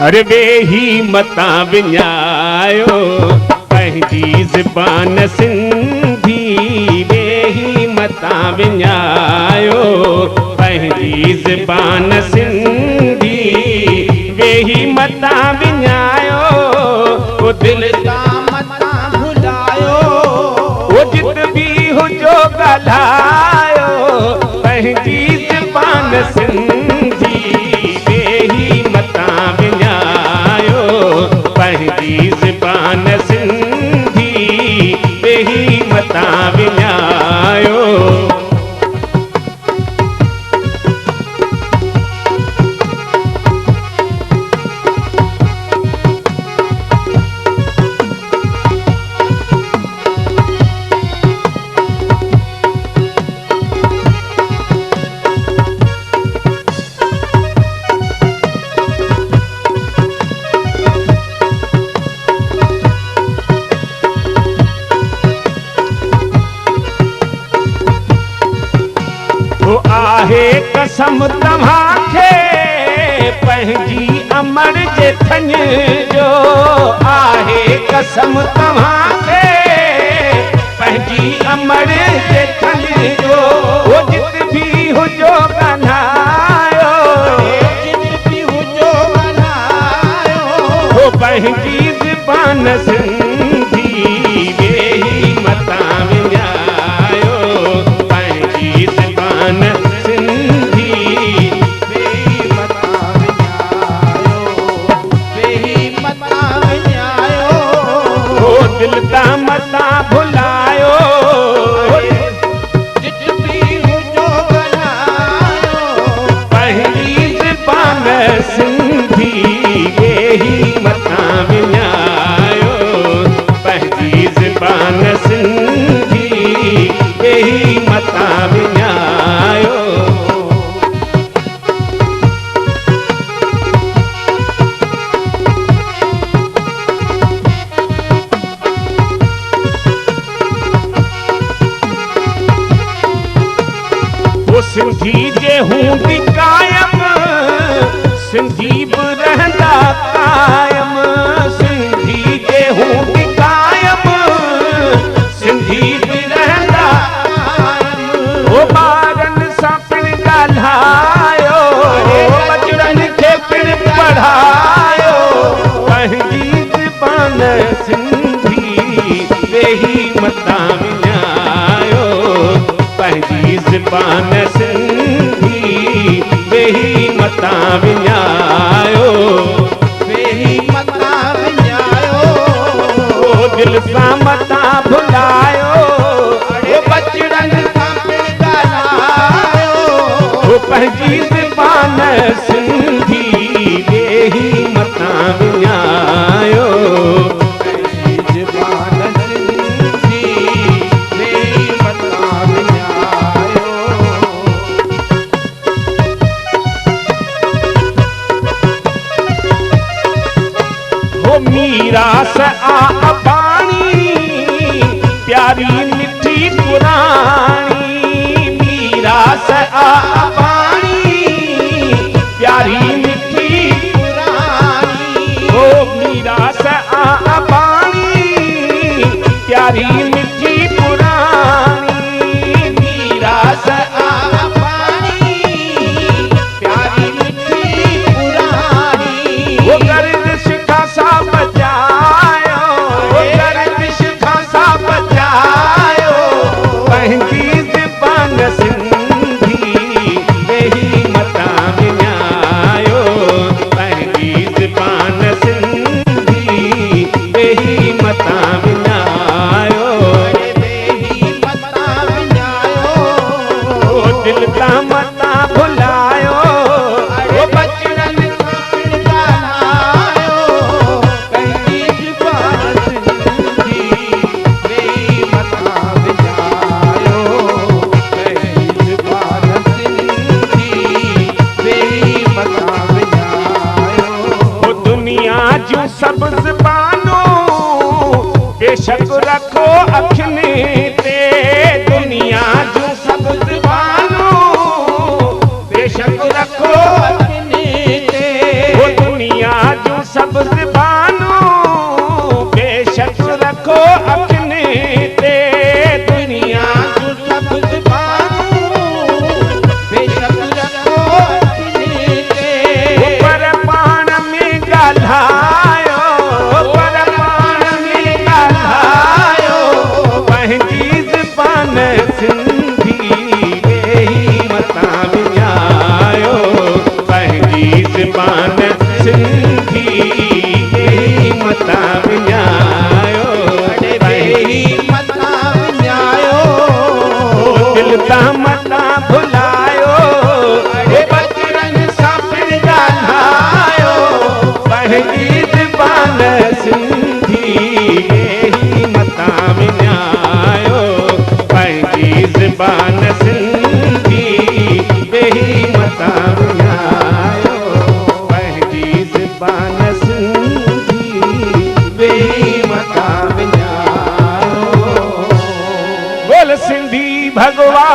अरे वेही मता विञायो पंहिंजी ज़बान सिंधी, वेही मता विञायो पंहिंजी ज़बान सिंधी, वेही मता विञायो ओ दिल ता मता भुलायो, ओ जित भी हुजो ॻाल्हायो पंहिंजी ज़बान सिंधी, वेही मता विञायो पंहिंजी ज़बान सिंधी, वेही मता विञायो। आहे कसम तव्हांखे पंहिंजी अमर जे थन जो, आहे कसम तव्हांखे पंहिंजी अमर जे थन जो, ओ जित भी हुजो ॻाल्हायो, जित भी हुजो ॻाल्हायो, ओ पंहिंजी ज़बान सिंधी, वेही मता विञायो पंहिंजी ज़बान सिंधी, वेही मता विञायो, वेही मता विञायो, ओ दिल ता मता भुलायो, जित भी हुजो ॻाल्हायो, पंहिंजी ज़बान सिंधी, वेही मता विञायो पंहिंजी ज़बान सिंधी, वेही मता विञायो। वो सिंधी जे हूंदी कायम, सिंधी बि रहंदा कायम, सिंधी जे हूंदी कायम, सिंधी बि रहंदा कायम, ओ ॿारनि सां पिणु ॻाल्हायो, बचड़नि खे पिणु पढ़ायो पंहिंजी ज़बान सिंधी, वेही मता विञायो पंहिंजी ज़बान सिंधी, वेही मता विञायो, वेही मता विञायो, ओ दिल सां मता भुलायो, अड़े बचड़नि सां पिणु ॻाल्हायो, ओ पंहिंजी ज़बान सिंधी, वेही मता विञायो पंहिंजी ज़बान सिंधी, वेही मता विञायो। हो मीरास आ अबाणी प्यारी मिठी पुराणी, मीरास आ अबाणी प्यारी मिठी पुराणी, हो मीरास आ अबाणी प्यारी मिठी पुराणी, मीरास आ अबाणी प्यारी मिठी पुरानी, वो गर्दिश खासा बचायो, वो गर्दिश खासा बचायो पंहिंजी ज़बान सिंधी, वेही मता विञायो पंहिंजी ज़बान सिंधी, वेही मता विञायो, वेही मता विञायो, ओ दिल ता मता भुलायो, अड़े बचड़नि सां पिणु ॻाल्हायो, पंहिंजी ज़बान सिंधी, वेही मता विञायो, पंहिंजी ज़बान सिंधी, वेही मता विञायो। ओ दुनिया जूं सभु ज़बानूं बेशक रखो अखियुनि ते, दुनिया जूं सभु ज़बानूं बेशक रखो अखियुनि ते, ओ दुनिया जूं भगवान